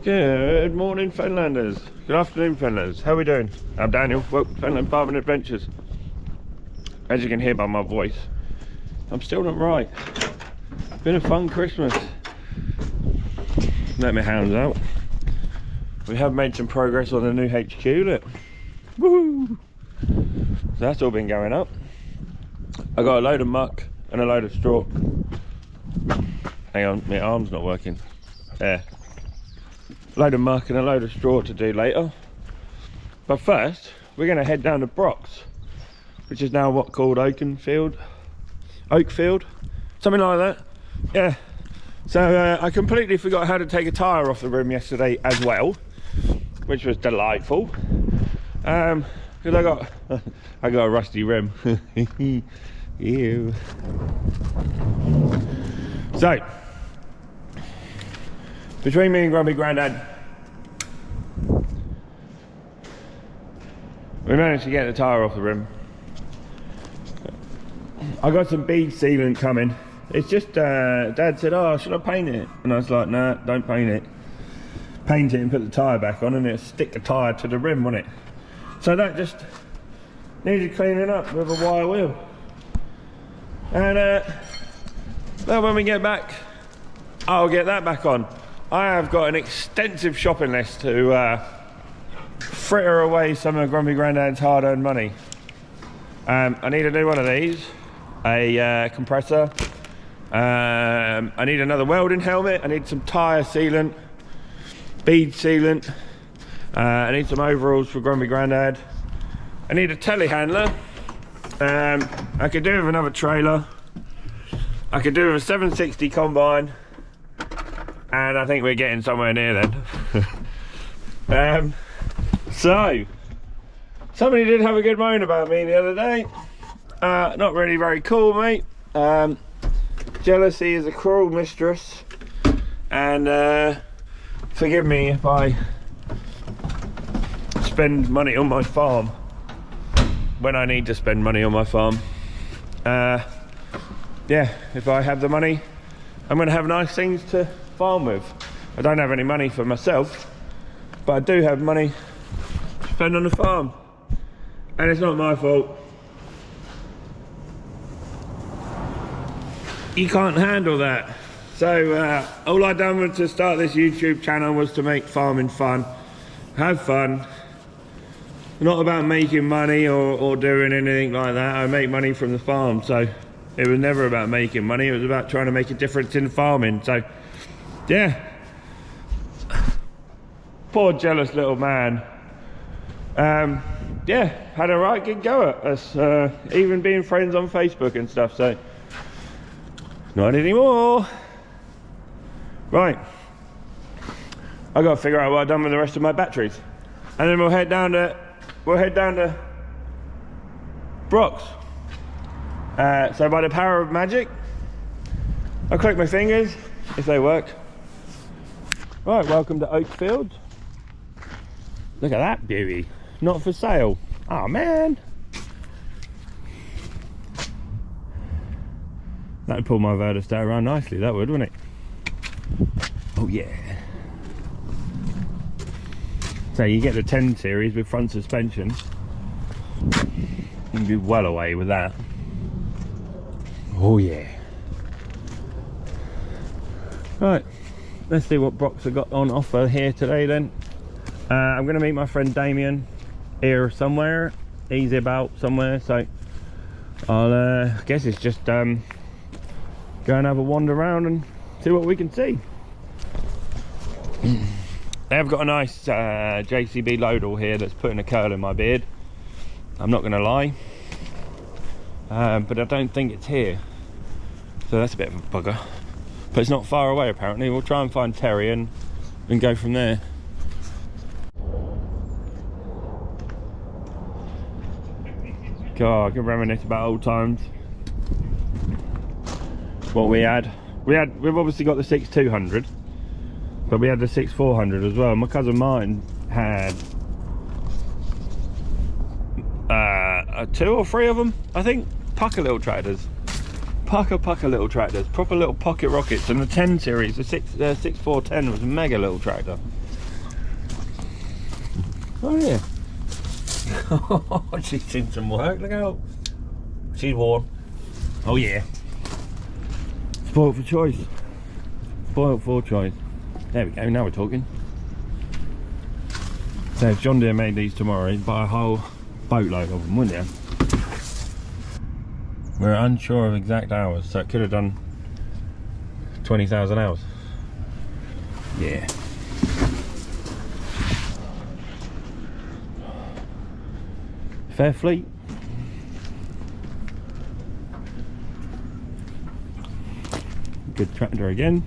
Good morning, Fenlanders. Good afternoon, Fenlanders. How are we doing? I'm Daniel. Welcome to Fenland Farming Adventures. As you can hear by my voice, I'm still not right. Been a fun Christmas. Let my hounds out. We have made some progress on the new HQ. Look. Woohoo! So that's all been going up. I got a load of muck and a load of straw. Hang on, my arm's not working. There. Load of muck and a load of straw to do later. But first, we're going to head down to Brock's, which is now what called OAKFIELDS, something like that. Yeah. So I completely forgot how to take a tyre off the rim yesterday as well, which was delightful. Because I got a rusty rim. Ew. So, between me and Grumpy Grandad, we managed to get the tyre off the rim. I got some bead sealant coming. It's just, Dad said, oh, should I paint it? And I was like, nah, don't paint it. Paint it and put the tyre back on and it'll stick the tyre to the rim, won't it? So that just needed cleaning up with a wire wheel. And then when we get back, I'll get that back on. I have got an extensive shopping list to fritter away some of Grumpy Grandad's hard-earned money. I need a new one of these, a compressor. I need another welding helmet. I need some tyre sealant, bead sealant. I need some overalls for Grumpy Grandad. I need a telehandler. I could do with another trailer. I could do with a 760 combine. And I think we're getting somewhere near then. So, somebody did have a good moan about me the other day. Not really very cool, mate. Jealousy is a cruel mistress. And forgive me if I spend money on my farm when I need to spend money on my farm. Yeah, if I have the money, I'm going to have nice things to farm with. I don't have any money for myself, but I do have money to spend on the farm, and it's not my fault. You can't handle that. So all I done to start this YouTube channel was to make farming fun, have fun. Not about making money or doing anything like that. I make money from the farm, so it was never about making money. It was about trying to make a difference in farming. So yeah, poor jealous little man. Yeah, had a right good go at us, even being friends on Facebook and stuff. So not anymore. Right, I got to figure out what I've done with the rest of my batteries, and then we'll head down to Brock's. So by the power of magic, I'll click my fingers if they work. Right, welcome to OAKFIELDS. Look at that beauty. Not for sale. Oh man. That would pull my Verdestar around nicely, that would, wouldn't it? Oh yeah. So you get the 10 series with front suspension. You can be well away with that. Oh yeah. Right, let's see what Brock's have got on offer here today then. I'm going to meet my friend Damien here somewhere. He's about somewhere, so I'll guess it's just go and have a wander around and see what we can see. They have got a nice JCB loader here that's putting a curl in my beard. I'm not going to lie, but I don't think it's here, so that's a bit of a bugger. But it's not far away apparently. We'll try and find Terry and go from there. God, I can reminisce about old times. What we've obviously got the 6200, but we had the 6400 as well. My cousin Martin had 2 or 3 of them, I think. Pucker little tractors. Pucker little tractors. Proper little pocket rockets. And the 10 series, the 6410 was a mega little tractor. Oh yeah. She's seen some work, look out. She's worn. Oh yeah. Spoiled for choice. Spoiled for choice. There we go, now we're talking. So if John Deere made these tomorrow, he'd buy a whole boatload of them, wouldn't you? We're unsure of exact hours, so it could have done 20,000 hours. Yeah. Fair fleet. Good tractor again.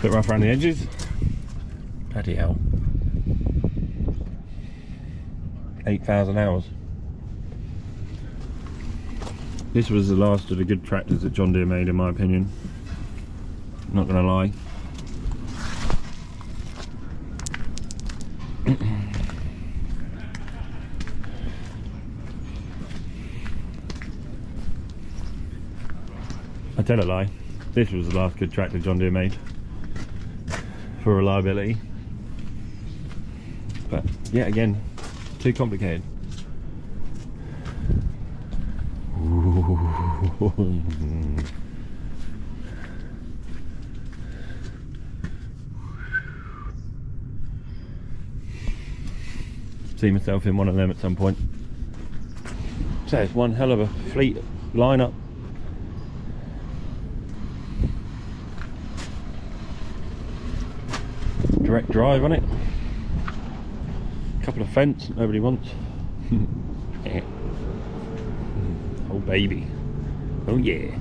Bit rough around the edges. Bloody hell. 8,000 hours. This was the last of the good tractors that John Deere made, in my opinion. Not gonna lie. I tell a lie. This was the last good tractor John Deere made for reliability. But yet again, too complicated. See myself in one of them at some point. So it's one hell of a fleet lineup. Direct drive on it. Couple of fence nobody wants. Yeah. Oh baby. Oh yeah.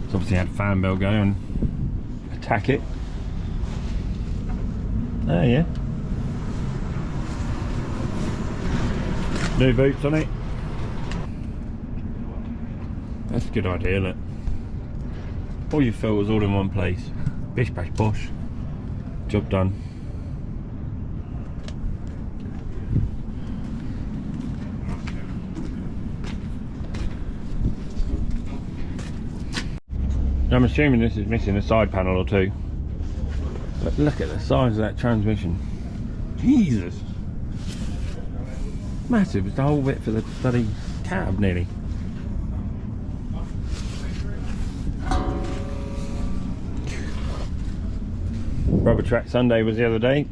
It's obviously had fan bell go and attack it. Oh yeah. New boots on it. That's a good idea, look. All your filters all in one place. Bish bash bosh. Job done. I'm assuming this is missing a side panel or two. But look at the size of that transmission. Jesus. Massive. It's the whole width for the bloody cab nearly. Rubber Track Sunday was the other day.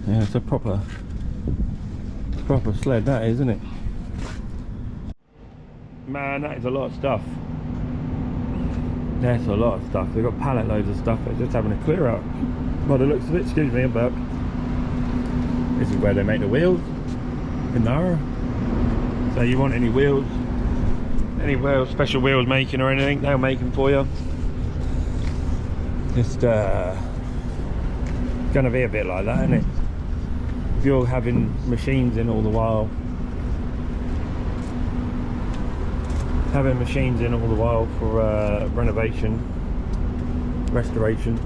Yeah, it's a proper sled, that is, isn't it? Man, that is a lot of stuff. That's a lot of stuff. They've got pallet loads of stuff. They're just having a clear out. By the looks of it, excuse me, I'm back. This is where they make the wheels in there. So you want any wheels, special wheels making or anything, they'll make them for you. Just gonna be a bit like that, isn't it? If you're having machines in all the while, for renovation, restoration,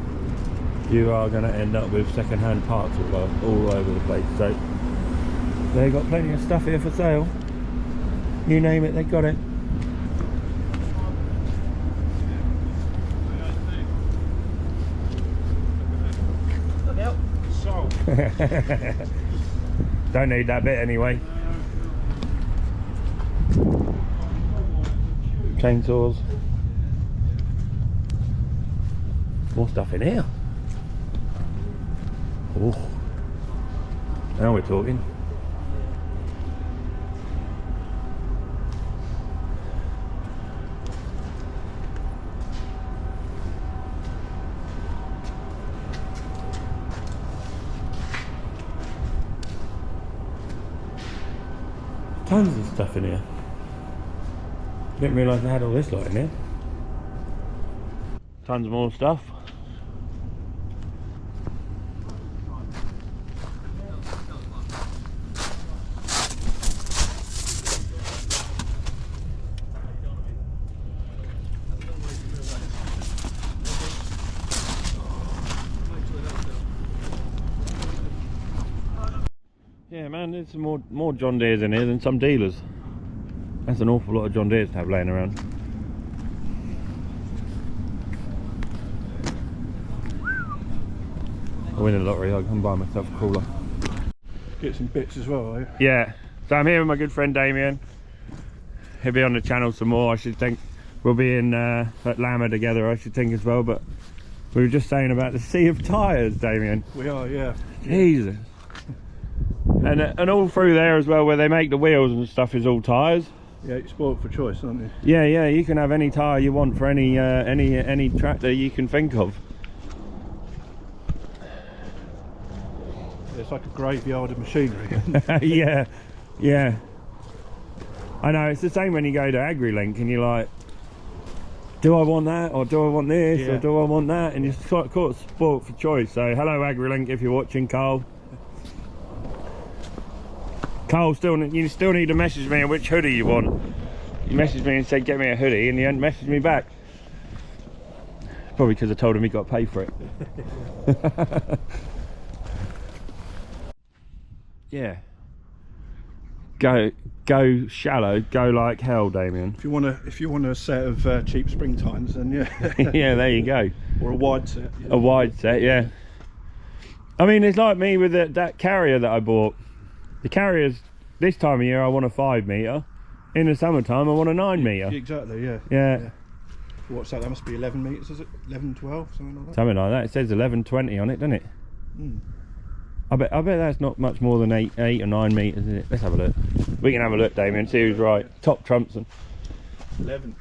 you are going to end up with second-hand parts all over the place. So they've got plenty of stuff here for sale. You name it, they've got it. Don't need that bit anyway. Chainsaws. More stuff in here. Oh, now we're talking. Tons of stuff in here. Didn't realise I had all this lot in here. Tons more stuff. Yeah man, there's some more John Deere's in here than some dealers. That's an awful lot of John Deere's to have laying around. I win the lottery, I can buy myself a cooler. Get some bits as well, are you? Yeah, so I'm here with my good friend Damien. He'll be on the channel some more, I should think. We'll be in at Lama together, I should think, as well. But we were just saying about the sea of tyres, Damien. We are, yeah. Jesus. And all through there as well, where they make the wheels and stuff, is all tyres. Yeah, you're spoiled for choice, aren't you? Yeah, yeah, you can have any tyre you want for any tractor you can think of. It's like a graveyard of machinery. Yeah, yeah. I know, it's the same when you go to AgriLink and you're like, do I want that, or do I want this, or do I want that? And you're sort of spoiled for choice. So hello AgriLink if you're watching, Carl. Carl, you still need to message me on which hoodie you want. You messaged me and said get me a hoodie, and you hadn't messaged me back. Probably because I told him he got to pay for it. Yeah. Go shallow, go like hell, Damien. If you want a set of cheap spring tines, then yeah. Yeah, there you go. Or a wide set. A wide set, yeah. I mean, it's like me with that carrier that I bought. The carriers, this time of year I want a 5 metre. In the summertime I want a 9 metre. Exactly, yeah. Yeah. What's that? That must be 11 metres, is it? 11, 12, something like that? Something like that. It says 1120 on it, doesn't it? Mm. I bet that's not much more than 8 or 9 metres, is it? Let's have a look. We can have a look, Damien, see who's right. Top Trumpson. 11.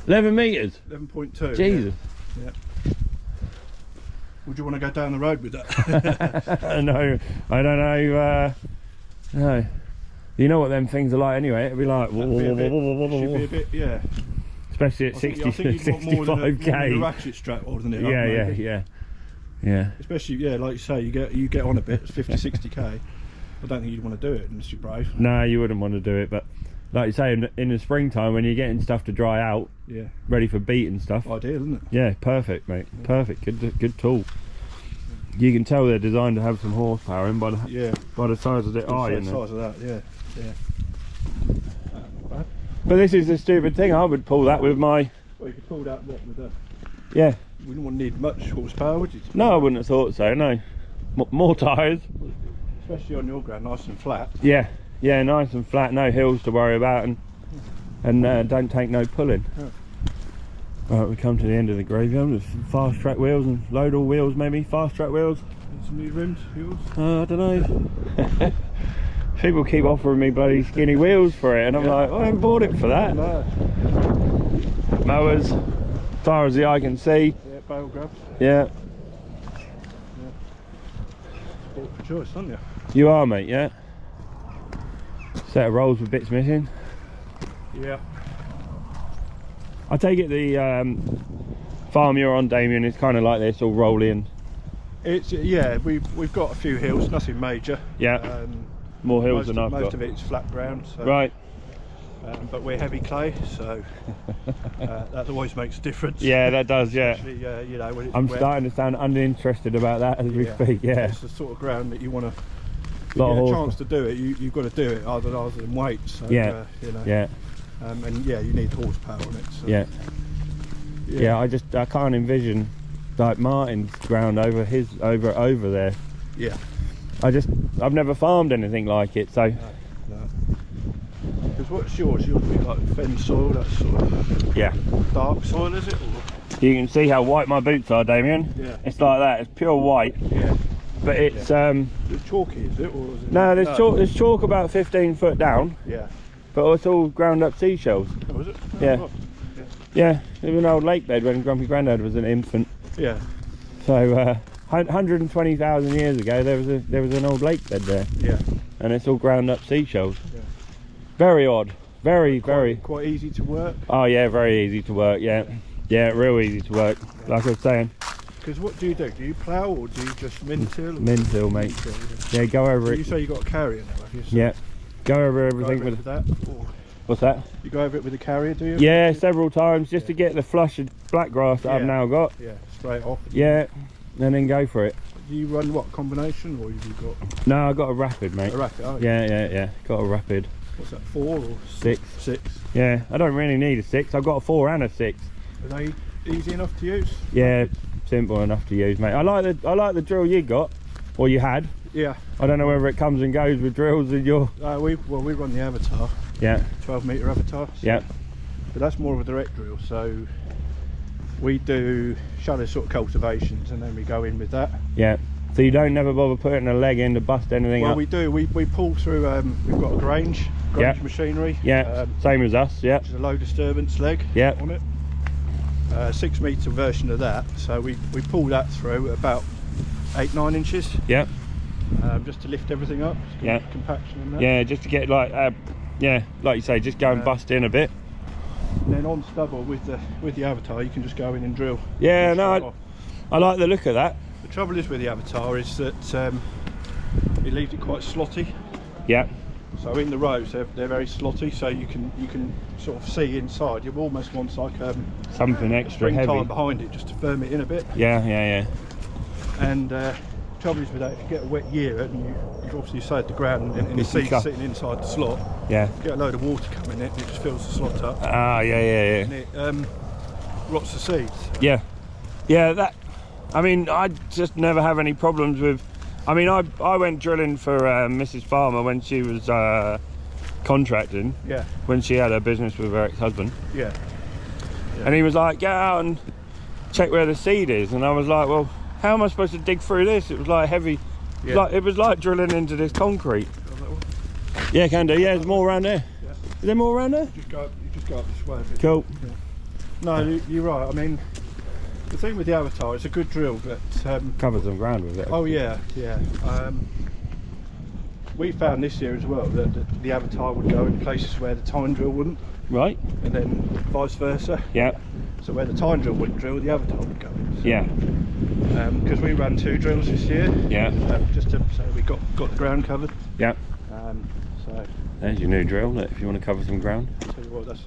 11 metres? 11.2. Jesus. Yeah. Would you want to go down the road with that? No, I don't know. No. You know what them things are like anyway. It'd be like... Should be a bit, yeah. Especially at 60, I think you'd want more than a ratchet strap holding it up. Yeah. Yeah. Especially, yeah, like you say, you get on a bit, it's 50, 60k. I don't think you'd want to do it unless you're brave. No, you wouldn't want to do it, but like you say, in the springtime when you're getting stuff to dry out, yeah, ready for beat and stuff. Ideal, isn't it? Yeah, perfect, mate. Yeah. Perfect. Good tool. You can tell they're designed to have some horsepower in by the size of the eye. The size of that, yeah. But this is the stupid thing. I would pull that with my. Well, you could pull that with a. Yeah. We wouldn't want to need much horsepower, would you? No, I wouldn't have thought so. No. More tyres. Especially on your ground, nice and flat. Yeah, nice and flat, no hills to worry about, and don't take no pulling. Yeah. Right, we come to the end of the graveyard with some fast track wheels and load all wheels, maybe fast track wheels. Some new rims, wheels. I don't know. People keep offering me bloody skinny wheels for it, and I'm like, I haven't bought it for that. No. Mowers, as far as the eye can see. Yeah, bale grabs. Yeah. Bought for choice, aren't you? You are, mate, yeah. Set of rolls with bits missing. Yeah. I take it the farm you're on, Damien, is kind of like this, all rolling. It's we've got a few hills, nothing major. Yeah. More hills than I've got. Most of it's flat ground. So, right. But we're heavy clay, so that always makes a difference. Yeah, that does. Yeah. You know, when it's I'm wet. starting to sound uninterested about that as we speak. Yeah. It's the sort of ground that you want to. Get a chance to do it, you've got to do it other than wait. So, yeah. You know. Yeah. And yeah, you need horsepower on it. So. Yeah. Yeah. I can't envision like Martin's ground over there. Yeah. I've never farmed anything like it, so. No. Because what's yours? Yours would be like fen soil, that sort of dark soil, is it? Or? You can see how white my boots are, Damien. Yeah. It's like that. It's pure white. Yeah. But it's Is it chalky, is it? Or is it no, there's chalk about 15 foot down. Yeah. But it's all ground up seashells. Oh, is it? Oh, Yeah. right. Yeah. It was an old lake bed when Grumpy Grandad was an infant. Yeah. So 120,000 years ago there was an old lake bed there. Yeah. And it's all ground up seashells. Yeah. Very odd. Very. Quite easy to work. Oh yeah, very easy to work. Yeah. Yeah, real easy to work. Yeah. Like I was saying. Because what do? Do you plough or do you just min-till? Min-till, mate. Yeah, go over it. You say you got a carrier now, have you? So Yeah. Go over everything with that. Or what's that? you go over it with a carrier, do you? Yeah, several times just to get the flush of black grass that I've now got. Yeah, straight off. Yeah, and then go for it. Do you run what combination, or have you got? No, I got a rapid, mate. A rapid. Oh, Yeah. Got a rapid. what's that, 4 or 6? 6. Yeah, I don't really need a 6. I've got a 4 and a 6. Are they easy enough to use? Yeah, simple enough to use, mate. I like the drill you got, or you had. Yeah. I don't know whether it comes and goes with drills in your. We run the Avatar. Yeah. 12-metre Avatar. So, Yeah. but that's more of a direct drill. So we do shallow sort of cultivations, and then we go in with that. Yeah. So you don't never bother putting a leg in to bust anything up? Well, we do. We pull through. We've got a Grange Yeah. machinery. Yeah. Same as us. Yeah. Which is a low disturbance leg. Yeah. On it. 6-metre version of that. So we pull that through at about 8-9 inches. Yeah. Just to lift everything up. Yeah. Compaction and that. Yeah, just to get like, yeah, like you say, just go and bust in a bit. And then on stubble with the Avatar, you can just go in and drill. Yeah, no, I like the look of that. The trouble is with the Avatar is that it leaves it quite slotty. Yeah. So in the rows they're very slotty, so you can sort of see inside. You almost want like something extra springtime heavy behind it just to firm it in a bit. Yeah, yeah, yeah. And trouble is with that, if you get a wet year and you've obviously sowed the ground and the seed's sitting inside the slot, yeah, get a load of water coming in it and it just fills the slot up. Ah, yeah, yeah, yeah. And it rots the seeds. Yeah, yeah. That. I mean, I just never have any problems with. I mean, I went drilling for Mrs. Farmer when she was contracting. Yeah. When she had her business with her ex-husband. Yeah. And he was like, get out and check where the seed is. And I was like, well, how am I supposed to dig through this? It was like heavy. Yeah. It was like drilling into this concrete. Yeah, can do. Yeah, there's more around there. Yeah. Is there more around there? You just go up this way a bit. Cool. Yeah. No, you're right. I mean, the thing with the Avatar, it's a good drill, but Cover some ground with it. oh yeah, yeah. We found this year as well that the Avatar would go in places where the tine drill wouldn't, Right. and then vice versa. Yeah. So where the tine drill wouldn't drill, the Avatar would go in. So, Yeah. because we ran 2 drills this year. Yeah. Just to so we got the ground covered. Yeah. So There's your new drill. Look, if you want to cover some ground. I'll tell you what,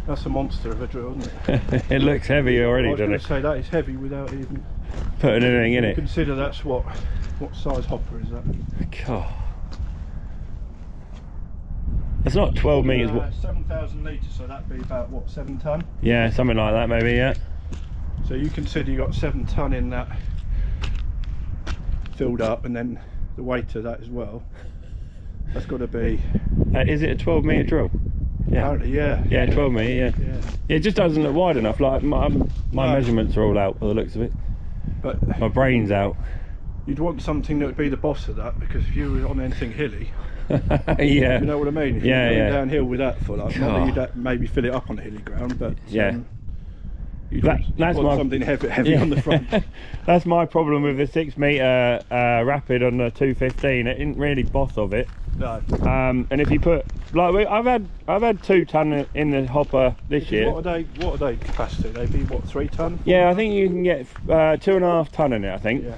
that's a monster of a drill, isn't it? It looks heavy already, I was doesn't going it? to say that is heavy without even Putting anything in it. consider that's what size hopper is that? God. It's not 12 metres. 7,000 litres, so that'd be about what, 7 tonne? Yeah, something like that maybe, yeah. So you consider you got 7 tonne in that filled up, and then the weight of that as well. That's got to be. Is it a 12 metre drill? Yeah. Apparently, yeah. Yeah, 12 metre, yeah. Yeah. It just doesn't look wide enough. Like my measurements are all out by the looks of it. But My brain's out. you'd want something that would be the boss of that, because if you were on anything hilly, Yeah. you know what I mean? If Yeah, you're going yeah. downhill with that full up, not that you'd maybe fill it up on hilly ground, but Yeah. you'd That's want my something heavy Yeah. on the front. That's my problem with the 6 metre Rapid on the 215. It isn't really boss of it. No. And if you put like I've had 2 tonne in the hopper this year. What are they capacity? They be what, 3 tonne? Yeah, I think you can get 2.5 tonne in it. I think. Yeah.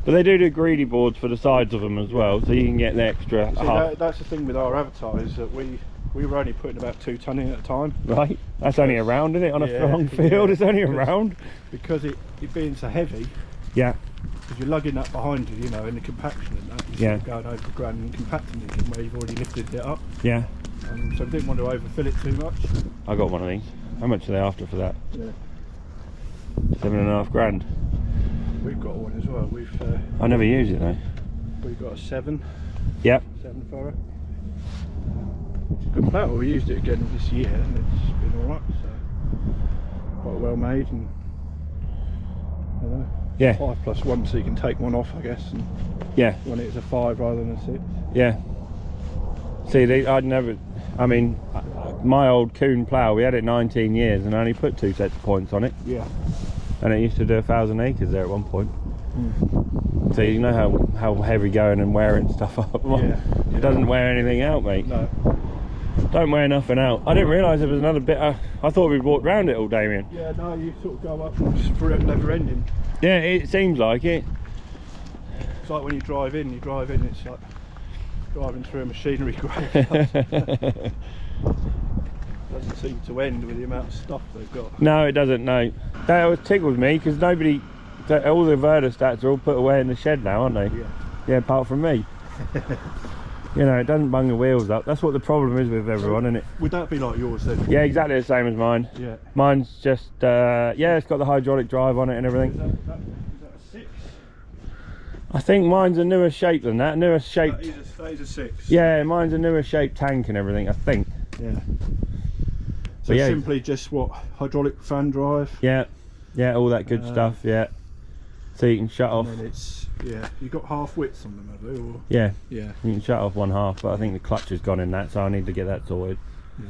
But they do greedy boards for the sides of them as well, so you can get the extra See, half. that's the thing with our Avatar, is that we were only putting about 2 tonne in at a time. Right, that's only a round, isn't it? On a Yeah, long field, yeah, it's only a because- round. Because it being so heavy, Yeah, because you're lugging that behind you, you know, in the compaction and that, Yeah. you're going over the ground and compacting it where you've already lifted it up. yeah. So we didn't want to overfill it too much. I got one of these. How much are they after for that? Yeah. 7.5 grand. We've got one as well. I never use it though. We've got a 7 Yep. furrow. It's a good plough. We used it again this year and it's been alright, so quite well made, and I don't know, Yeah. 5+1, so you can take one off, I guess, and Yeah. run it as a 5 rather than a 6. Yeah. See, I'd never. I mean, my old Coon plough, we had it 19 years and I only put 2 sets of points on it. Yeah. And it used to do 1,000 acres there at one point. So you know how heavy going and wearing stuff up. Yeah. It doesn't wear anything out, mate. No. Don't wear nothing out. I didn't realise there was another bit. I thought we'd walked round it all, Damien. Yeah, no, you sort of go up and just never ending. Yeah, it seems like it. It's like when you drive in, it's like driving through a machinery grave. Doesn't seem to end with the amount of stuff they've got. No, it doesn't. No, that always tickles me because all the Verda stats are all put away in the shed now, aren't they? Yeah. Yeah, apart from me. You know, it doesn't bung the wheels up. That's what the problem is with everyone, isn't it? Would that be like yours then? Yeah, exactly the same as mine. Yeah. Mine's just, yeah, it's got the hydraulic drive on it and everything. Is that a 6? I think mine's a newer shape than that, newer shaped. That is a 6. Yeah, mine's a newer shaped tank and everything, I think. Yeah. So yeah, simply just what, hydraulic fan drive? Yeah, yeah, all that good stuff, yeah. So you can shut off. And then it's, yeah, you got half widths on them, have you? Or? Yeah, yeah. You can shut off one half, but I think the clutch has gone in that, so I need to get that sorted. Yeah.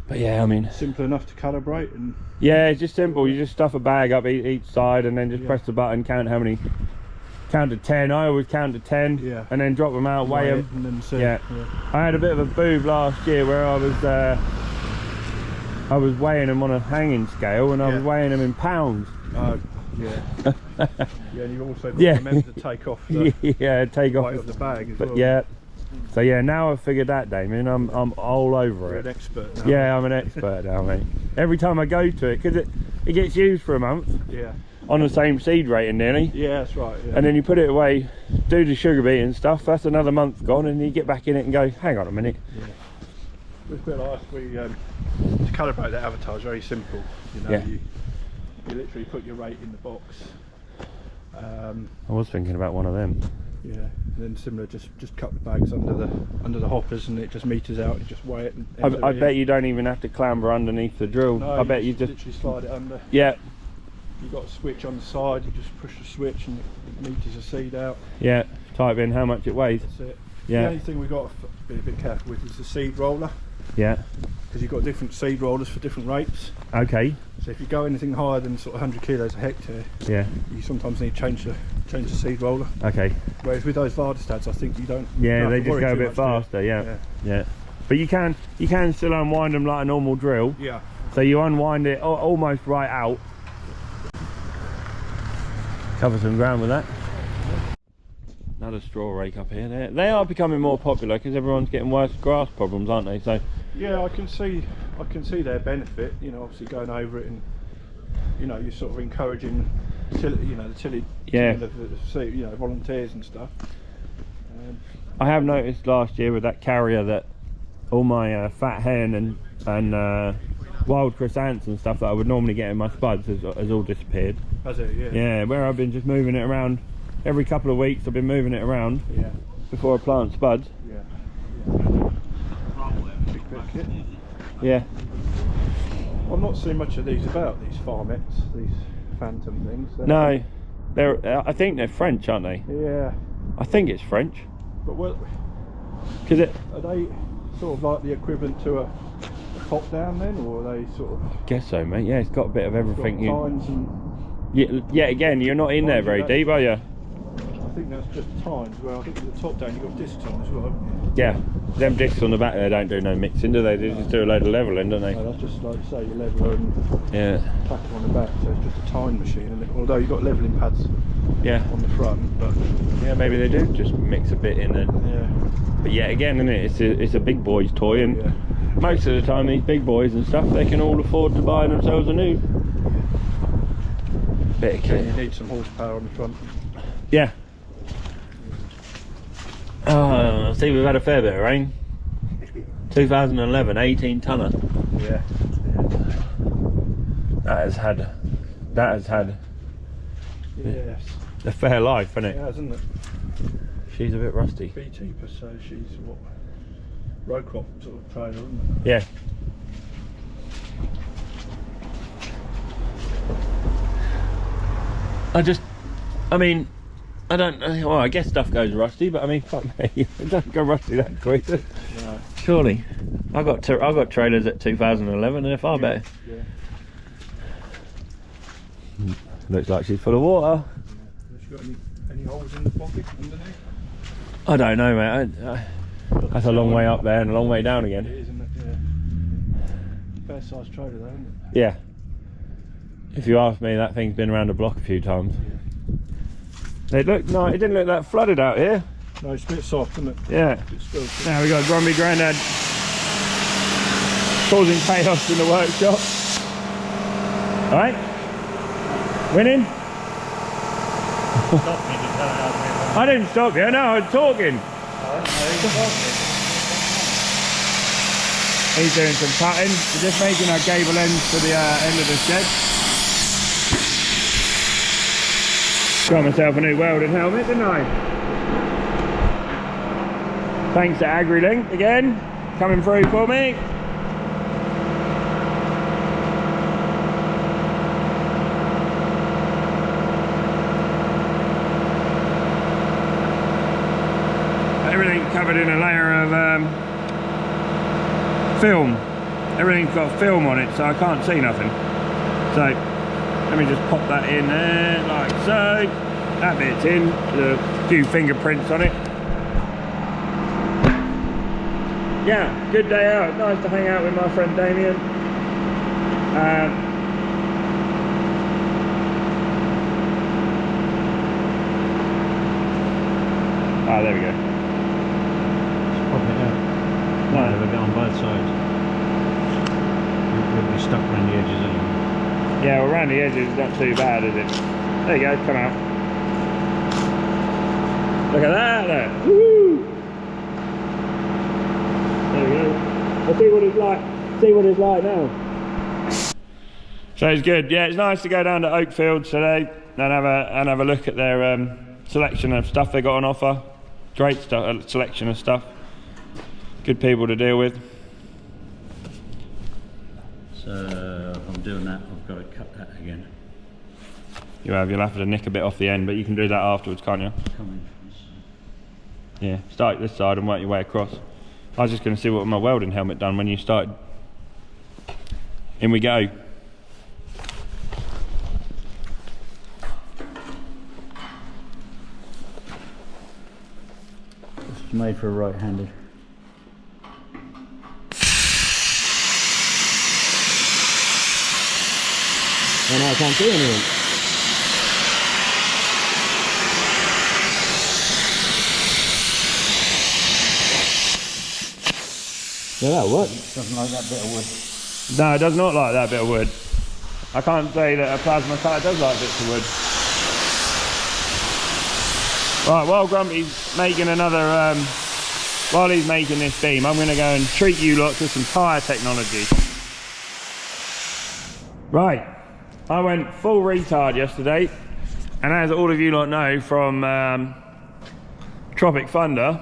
But yeah, I mean, simple enough to calibrate and. Yeah, it's just simple. You just stuff a bag up each side and then just press the button, count how many. Count to 10. I always count to 10, and then drop them out, weigh them. And then see. Yeah. I had a bit of a boob last year where I was weighing them on a hanging scale and I was weighing them in pounds. Oh, yeah. Yeah, and you've also got to remember to take off the take off weight of the bag as well. Yeah. So yeah, now I've figured that, Damien. I'm all over You're it. an expert now. Yeah, I'm an expert now, mate. Every time I go to it, because it gets used for a month. Yeah. On the same seed rating nearly. Yeah, that's right. Yeah. And then you put it away, do the sugar beet and stuff. That's another month gone, and you get back in it and go, hang on a minute. Yeah. It's quite nice. To calibrate that avatar is very simple. You know, you literally put your rate in the box. I was thinking about one of them. Yeah, and then similar, just cut the bags under the hoppers, and it just meters out. You just weigh it. And I bet you don't even have to clamber underneath the drill. No, I bet you just literally slide it under. Yeah. You've got a switch on the side. You just push the switch, and it meters the seed out. Yeah. Type in how much it weighs. That's it. Yeah. The only thing we've got to be a bit careful with is the seed roller. Yeah. Because you've got different seed rollers for different rates. Okay. So if you go anything higher than sort of 100 kilos a hectare, you sometimes need to change the seed roller. Okay. Whereas with those Vardestads, I think you don't. Yeah, they just go a bit faster. Yeah. But you can still unwind them like a normal drill. Yeah. So you unwind it almost right out. Cover some ground with that. Another straw rake up here. They are becoming more popular because everyone's getting worse grass problems, aren't they? So yeah, I can see their benefit. You know, obviously going over it, and you know, you're sort of encouraging, the tillage, volunteers and stuff. I have noticed last year with that carrier that all my fat hen and wild chrysanthemums and stuff that I would normally get in my spuds has all disappeared. Has it? Yeah. Yeah, where I've been just moving it around every couple of weeks. I've been moving it around. Yeah. Before I plant spuds. Yeah. Big bit of kit. Yeah. I'm not seeing much of these about, these Farmettes, these Phantom things. No, I think they're French, aren't they? Yeah. I think it's French. But what? Because are they sort of like the equivalent to a top down then, or are they sort of? I guess so, mate. Yeah, it's got a bit of everything. Tines and yeah. Again, you're not in there very deep, are you? I think that's just tines. Well, I think with the top down you've got discs on as well, haven't you? Yeah. Them discs on the back there don't do no mixing, do they? They just do a load of levelling, don't they? No, that's just like say your leveller and tackle on the back. So it's just a tine machine, isn't it? Although you've got levelling pads. On the front, but yeah, maybe they do just mix a bit in there. Yeah. But yeah, again, isn't it? It's a big boy's toy, and most of the time these big boys and stuff, they can all afford to buy themselves a new bit of kit. You need some horsepower on the front. Yeah. Oh, I see we've had a fair bit of rain. 2011, 18 tonner. Yeah. That has had. Yes. A fair life, isn't it? Yeah, isn't it? She's a bit rusty. BT per se, she's what? Row crop sort of trailer, isn't it? Yeah. I don't know. Well, I guess stuff goes rusty, but I mean, fuck me, it doesn't go rusty that quick. No. Surely. I got trailers at 2011 and they're far better. Yeah. Looks like she's full of water. Has she got any holes in the pocket underneath? I don't know, mate. That's a long way up there and a long way down again. It is, isn't it? Yeah. Fair size trailer though, isn't it? Yeah. If you ask me, that thing's been around the block a few times. Yeah. It didn't look that flooded out here. No, it's a bit soft, isn't it? Yeah. Now we got Grumpy Grandad causing chaos in the workshop. Alright? Winning? I didn't stop you, no, I was talking. He's doing some cutting. We're just making our gable ends to the end of the shed. Got myself a new welding helmet, didn't I? Thanks to AgriLink again, coming through for me. Everything covered in a layer of film. Everything's got film on it, so I can't see nothing. So let me just pop that in there like so. That bit's in, a few fingerprints on it. Yeah, good day out. Nice to hang out with my friend Damien. Ah, there we go. Just pop it out. Might have a bit on both sides. It'll be stuck around the edges anyway. Yeah, well, around the edges is not too bad, is it? There you go, come out. Look at that, there. Woo! There we go. Let's see what it's like. See what it's like now. So it's good. Yeah, it's nice to go down to OAKFIELDS today and have a look at their selection of stuff they got on offer. Great stuff, selection of stuff. Good people to deal with. So if I'm doing that, I've got to cut that again. You'll have to nick a bit off the end, but you can do that afterwards, can't you? Coming from this side. Yeah, start this side and work your way across. I was just going to see what my welding helmet done when you started. In we go. It's made for a right-handed. Oh no, I can't do anything. Yeah, that'll work. Doesn't like that bit of wood. No, it does not like that bit of wood. I can't say that a plasma cutter does like bits of wood. Right, while Grumpy's making another, while he's making this beam, I'm going to go and treat you lot to some tyre technology. Right, I went full retard yesterday, and as all of you lot know from Tropic Thunder,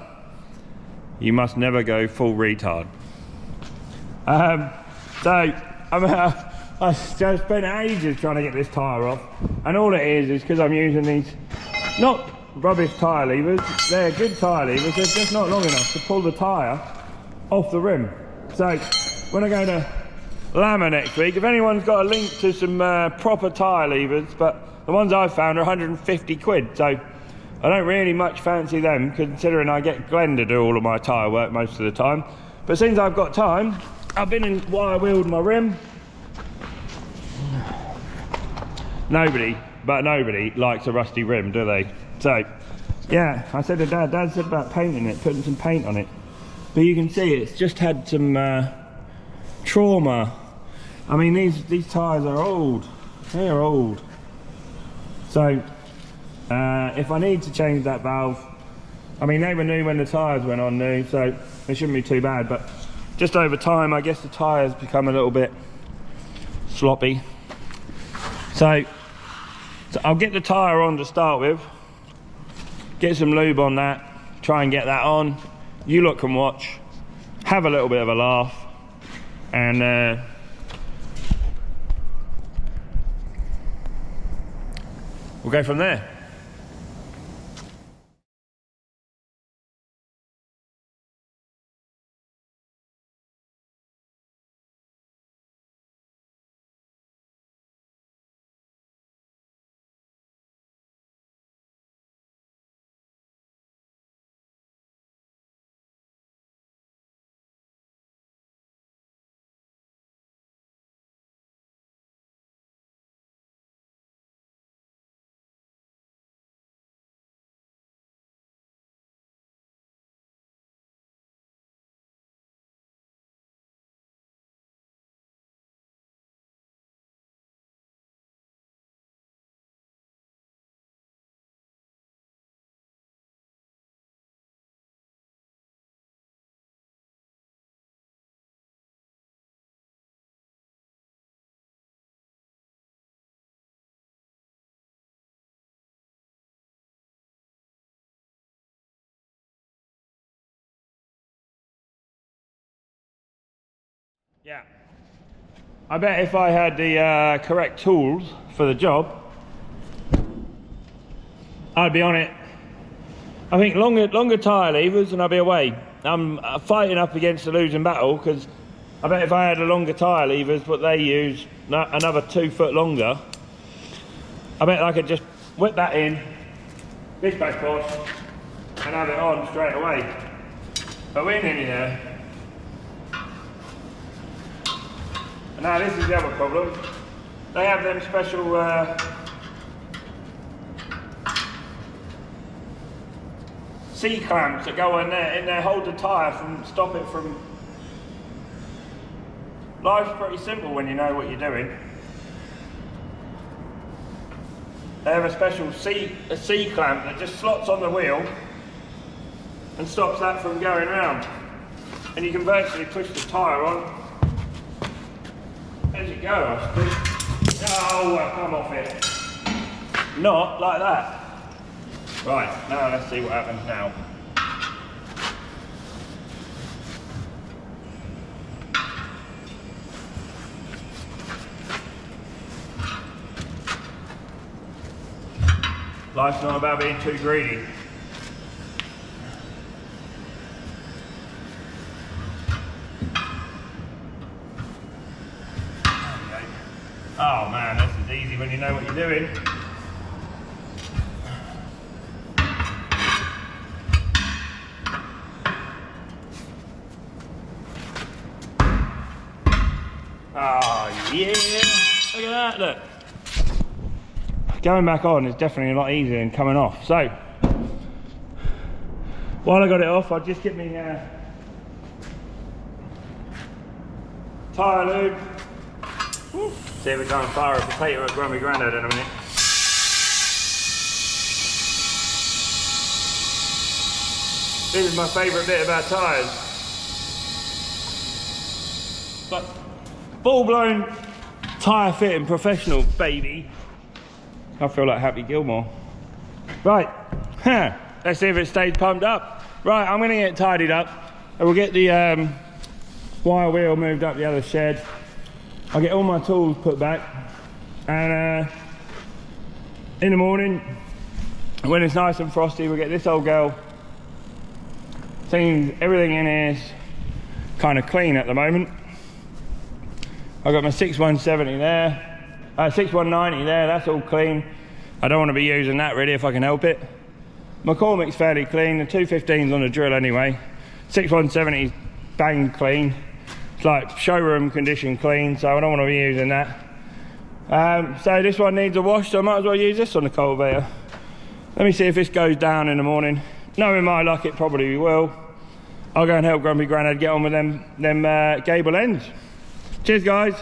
you must never go full retard. I just spent ages trying to get this tyre off, and all it is because I'm using these, not rubbish tyre levers, they're good tyre levers, they're just not long enough to pull the tyre off the rim. So when I go to Lammer next week, if anyone's got a link to some proper tyre levers, but the ones I've found are 150 quid, so I don't really much fancy them, considering I get Glenn to do all of my tyre work most of the time. But since I've got time, I've been and wire wheeled my rim. Nobody likes a rusty rim, do they? So, yeah, I said to Dad said about painting it, putting some paint on it. But you can see it's just had some trauma. I mean, these tyres are old. They're old. So, if I need to change that valve, I mean, they were new when the tyres went on new, so it shouldn't be too bad, but just over time, I guess the tyres become a little bit sloppy. So I'll get the tyre on to start with, get some lube on that, try and get that on. You lot can watch, have a little bit of a laugh, and we'll go from there. Yeah. I bet if I had the correct tools for the job, I'd be on it. I think longer tyre levers and I'll be away. I'm fighting up against a losing battle because I bet if I had the longer tyre levers, but they use another 2 foot longer, I bet I could just whip that in, this back cross, and have it on straight away. But we ain't nearly there. And now this is the other problem. They have them special C-clamps that go in there, hold the tyre stop it from... Life's pretty simple when you know what you're doing. They have a special C-clamp that just slots on the wheel and stops that from going round. And you can virtually push the tyre on. As you go, I think. Oh, I've come off it. Not like that. Right, now let's see what happens now. Life's not about being too greedy. Oh man, this is easy when you know what you're doing. Oh yeah, look at that, look. Going back on is definitely a lot easier than coming off. So, while I got it off, I'll just get me tyre lube. See if we can't fire a potato at Grumpy Grandad in a minute. This is my favourite bit about tyres. But full-blown tyre fitting professional, baby. I feel like Happy Gilmore. Right, let's see if it stays pumped up. Right, I'm gonna get it tidied up. And we'll get the wire wheel moved up the other shed. I'll get all my tools put back. And in the morning, when it's nice and frosty, we'll get this old girl. Seems everything in here is kind of clean at the moment. I've got my 6170 there. 6190 there, that's all clean. I don't want to be using that really if I can help it. McCormick's fairly clean, the 215's on the drill anyway. 6170's bang clean. It's like showroom condition clean, so I don't want to be using that. So this one needs a wash, so I might as well use this on the cultivator. Let me see if this goes down in the morning. Knowing my luck, it probably will. I'll go and help Grumpy Grandad get on with them gable ends. Cheers guys.